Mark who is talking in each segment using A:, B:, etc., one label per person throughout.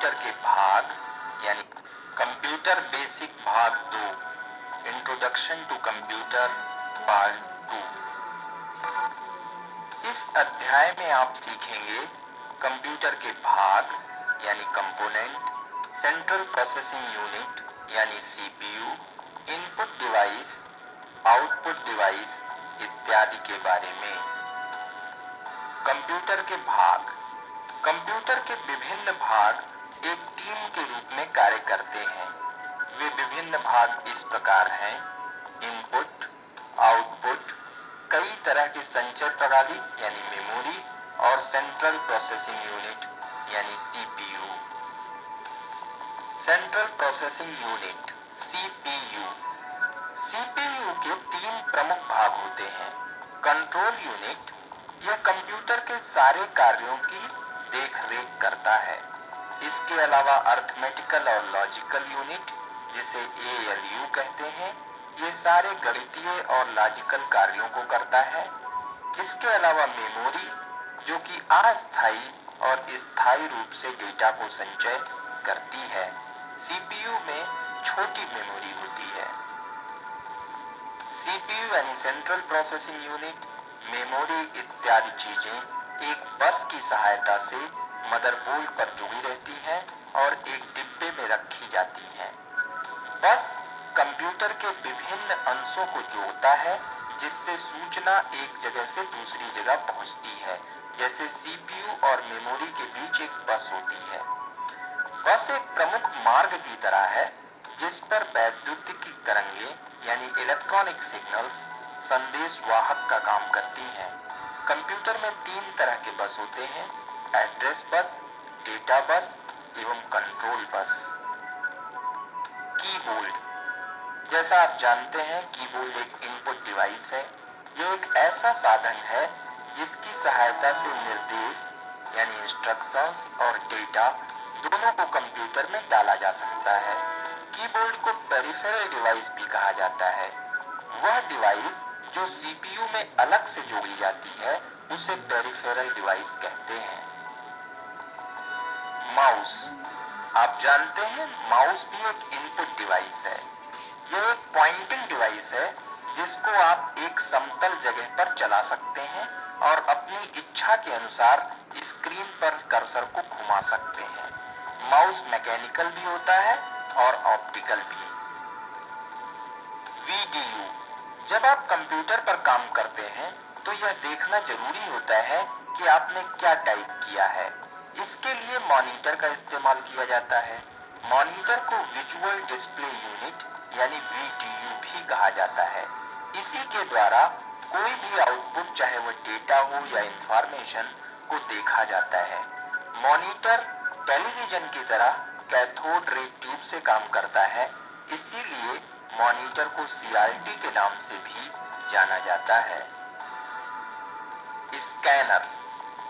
A: Computer के भाग यानी कंप्यूटर बेसिक भाग 2 इंट्रोडक्शन टू कंप्यूटर पार्ट 2। इस अध्याय में आप सीखेंगे कंप्यूटर के भाग यानी कंपोनेंट, सेंट्रल प्रोसेसिंग यूनिट यानी CPU, input device, output device इत्यादि के बारे में। कंप्यूटर के भाग। कंप्यूटर के विभिन्न भाग एक टीम के रूप में कार्य करते हैं। वे विभिन्न भाग इस प्रकार हैं: इनपुट, आउटपुट, कई तरह की संचय प्रणाली यानी मेमोरी और सेंट्रल प्रोसेसिंग यूनिट यानी CPU. Central processing unit CPU. CPU के 3 प्रमुख भाग होते हैं। कंट्रोल यूनिट, यह कंप्यूटर के सारे कार्यों की देखरेख करता है। इसके अलावा अर्थमेटिकल और लॉजिकल यूनिट, जिसे एएलयू कहते हैं, ये सारे गणितीय और लॉजिकल कार्यों को करता है। इसके अलावा मेमोरी, जो कि अस्थायी और स्थायी रूप से डेटा को संचय करती है। सीपीयू में छोटी मेमोरी होती है। सीपीयू यानी सेंट्रल प्रोसेसिंग यूनिट, मेमोरी इत्यादि चीजें एक बस की सहायता से मदरबोर्ड पर जुड़ी रहती हैं और एक डिब्बे में रखी जाती हैं। बस कंप्यूटर के विभिन्न अंशों को जोड़ता है, जिससे सूचना एक जगह से दूसरी जगह पहुंचती है। जैसे सीपीयू और मेमोरी के बीच एक बस होती है। बस एक प्रमुख मार्ग की तरह है, जिस पर वैद्युतिक तरंगें यानी इलेक्ट्रॉनिक सिग्नल्स संदेश वाहक का काम करती हैं। कंप्यूटर में 3 तरह के बस होते हैं: एड्रेस बस, डेटा बस एवं कंट्रोल बस। कीबोर्ड। जैसा आप जानते हैं, कीबोर्ड एक इनपुट डिवाइस है। यह एक ऐसा साधन है जिसकी सहायता से निर्देश यानी इंस्ट्रक्शंस और डेटा दोनों को कंप्यूटर में डाला जा सकता है। कीबोर्ड को पेरिफेरल डिवाइस भी कहा जाता है। वह डिवाइस जो सीपीयू में अलग से जोड़ी जाती है, उसे पेरिफेरल डिवाइस कहते हैं। माउस। आप जानते हैं, माउस भी एक इनपुट डिवाइस है। यह एक पॉइंटिंग डिवाइस है, जिसको आप एक समतल जगह पर चला सकते हैं और अपनी इच्छा के अनुसार स्क्रीन पर कर्सर को घुमा सकते हैं। माउस मैकेनिकल भी होता है और ऑप्टिकल भी। वीडीयू। जब आप कंप्यूटर पर काम करते हैं तो यह देखना जरूरी होता है कि आपने क्या टाइप किया है। इसके लिए मॉनिटर का इस्तेमाल किया जाता है। मॉनिटर को विजुअल डिस्प्ले यूनिट यानी वीडीयू भी कहा जाता है। इसी के द्वारा कोई भी आउटपुट, चाहे वह डेटा हो या इंफॉर्मेशन, को देखा जाता है। मॉनिटर टेलीविजन की तरह कैथोड रे ट्यूब से काम करता है, इसीलिए मॉनिटर को सीआरटी के नाम से भी जाना जाता है। स्कैनर।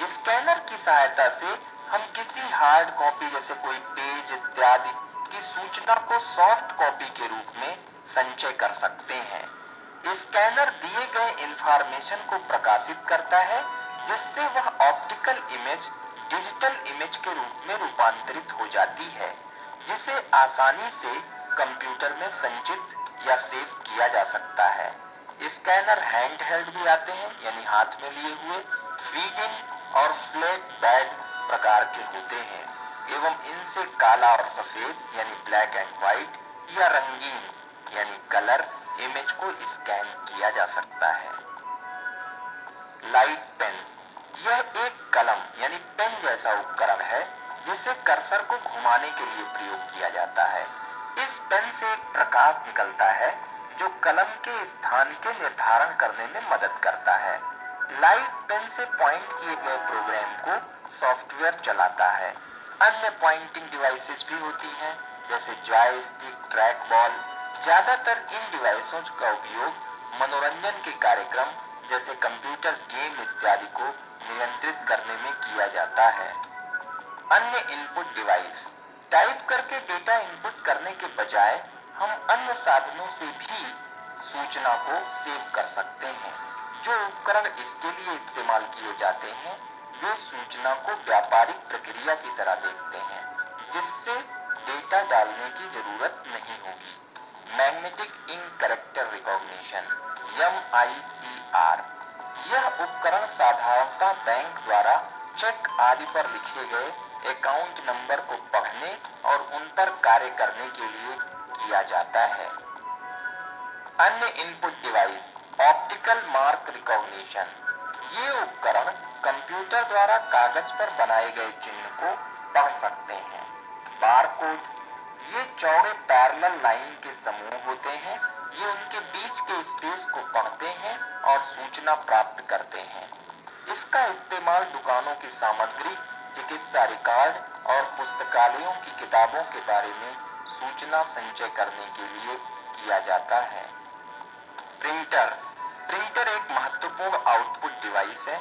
A: स्कैनर की सहायता से हम किसी हार्ड कॉपी जैसे कोई पेज इत्यादि की सूचना को सॉफ्ट कॉपी के रूप में संचय कर सकते हैं। स्कैनर दिए गए इंफॉर्मेशन को प्रकाशित करता है, जिससे वह ऑप्टिकल इमेज डिजिटल इमेज के रूप में रूपांतरित हो जाती है, जिसे आसानी से कंप्यूटर में संचित या सेव किया जा सकता है। स्कैनर हैंड हेल्ड भी आते हैं, यानी हाथ में लिए हुए, फीडिंग और फ्लैट बेड प्रकार के होते हैं एवं इनसे काला और सफेद यानी ब्लैक एंड व्हाइट या रंगीन यानी कलर इमेज को स्कैन किया जा सकता है। Light pen. यह एक कलम यानी पेन जैसा उपकरण है, जिसे कर्सर को घुमाने के लिए प्रयोग किया जाता है। इस पेन से एक प्रकाश निकलता है, जो कलम के स्थान के निर्धारण करने में मदद करता है। लाइट पेन से पॉइंट किए गए प्रोग्राम को सॉफ्टवेयर चलाता है। अन्य पॉइंटिंग डिवाइसेस भी होती हैं, जैसे जॉयस्टिक, ट्रैक बॉल। ज्यादातर इन डिवाइसों का उपयोग मनोरंजन के कार्यक्रम जैसे कंप्यूटर गेम इत्यादि को नियंत्रित करने में किया जाता है। अन्य इनपुट डिवाइस। टाइप करके डेटा इनपुट करने के बजाय हम अन्य साधनों से भी सूचना को सेव कर सकते हैं। जो उपकरण इसके लिए इस्तेमाल किए जाते हैं, वे सूचना को व्यापारिक प्रक्रिया की तरह देखते हैं। जिससे डेटा डालने की जरूरत नहीं होगी। Magnetic ink character recognition (MICR) यह उपकरण साधारणतः बैंक द्वारा चेक आदि पर लिखे गए अकाउंट नंबर को पढ़ने और उन पर कार्य करने के लिए किया जाता है। अन्य input device optical mark recognition, ये उपकरण कंप्यूटर द्वारा कागज पर बनाए गए चिन्ह को पढ़ सकते हैं। बारकोड, ये चौड़े पैरेलल लाइन के समूह होते हैं। ये उनके बीच के स्पेस को पढ़ते हैं और सूचना प्राप्त करते हैं। इसका इस्तेमाल दुकानों की सामग्री, चिकित्सा रिकॉर्ड और पुस्तकालयों की किताबों के बारे में सूचना संचय करने के लिए किया जाता है। प्रिंटर, प्रिंटर एक महत्वपूर्ण आउटपुट डिवाइस है।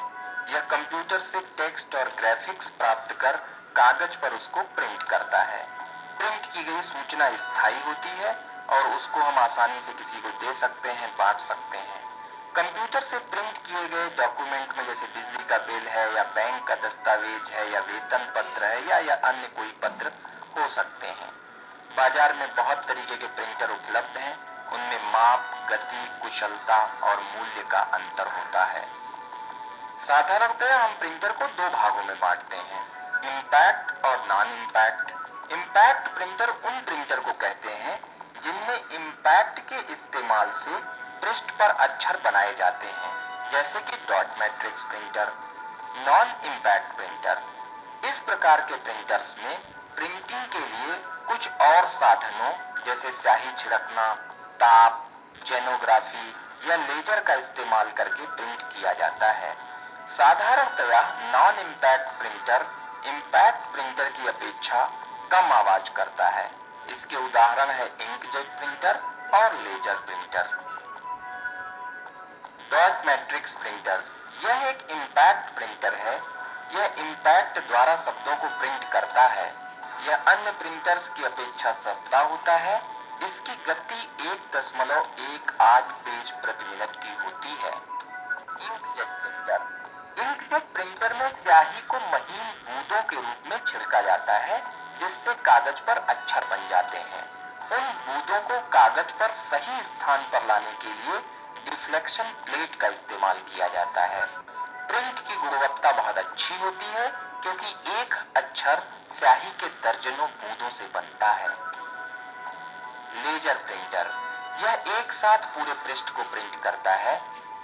A: यह कंप्यूटर से टेक्स्ट और ग्राफिक्स प्राप्त कर कागज पर उसको प्रिंट करता है। प्रिंट की गई सूचना स्थायी होती है और उसको हम आसानी से किसी को दे सकते हैं, बांट सकते हैं। कंप्यूटर से प्रिंट किए गए डॉक्यूमेंट में जैसे बिजली का बिल है या बैंक का दस्तावेज है या वेतन पत्र है या अन्य कोई पत्र हो सकते हैं। बाजार में बहुत तरीके के प्रिंटर उपलब्ध हैं। उनमें माप, गति, कुशलता और मूल्य का अंतर होता है। साधारणतः हम प्रिंटर को दो भागों में बांटते हैं, इम्पैक्ट और नॉन इम्पैक्ट। इम्पैक्ट प्रिंटर उन प्रिंटर को कहते हैं जिनमें इम्पैक्ट के इस्तेमाल से पृष्ठ पर अक्षर बनाए जाते हैं, जैसे कि dot matrix printer. Non impact printer, इस प्रकार के प्रिंटर्स में प्रिंटिंग के लिए कुछ और साधनों जैसे स्याही छिड़कना, ताप, जेनोग्राफी या लेजर का इस्तेमाल करके प्रिंट किया जाता है। साधारणतया non impact printer impact printer की अपेक्षा कम आवाज करता है। इसके उदाहरण है इंकजेट प्रिंटर और laser printer. Dot matrix printer, यह एक इम्पैक्ट प्रिंटर है। यह इम्पैक्ट द्वारा शब्दों को प्रिंट करता है। यह अन्य प्रिंटर्स की अपेक्षा सस्ता होता है। इसकी गति 1.18 पेज प्रति मिनट की होती है। इंकजेट प्रिंटर, इंकजेट प्रिंटर में स्याही को महीन बूंदों के रूप में छिड़का जाता है, जिससे कागज पर अक्षर बन जाते हैं। उन बूंदों को कागज पर सही स्थान पर लाने के लिए डिफ्लेक्शन प्लेट का इस्तेमाल किया जाता है। प्रिंट की गुणवत्ता बहुत अच्छी होती है क्योंकि एक अक्षर स्याही के दर्जनों बूंदों से बनता है। लेजर प्रिंटर, यह एक साथ पूरे पृष्ठ को प्रिंट करता है।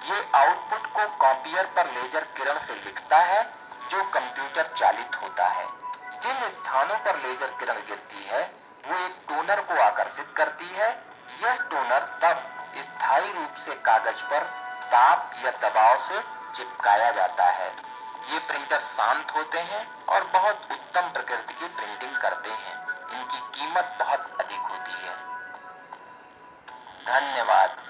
A: ये आउटपुट को कॉपियर पर लेजर किरण से लिखता है जो कंप्यूटर चालित होता है। जिन स्थानों पर लेजर किरण गिरती है वो एक टोनर को आकर्षित करती है। यह टोनर तब स्थायी रूप से कागज पर ताप या दबाव से चिपकाया जाता है। ये प्रिंटर शांत होते हैं और बहुत उत्तम प्रकृति की प्रिंटिंग करते हैं। इनकी कीमत बहुत अधिक होती है। धन्यवाद।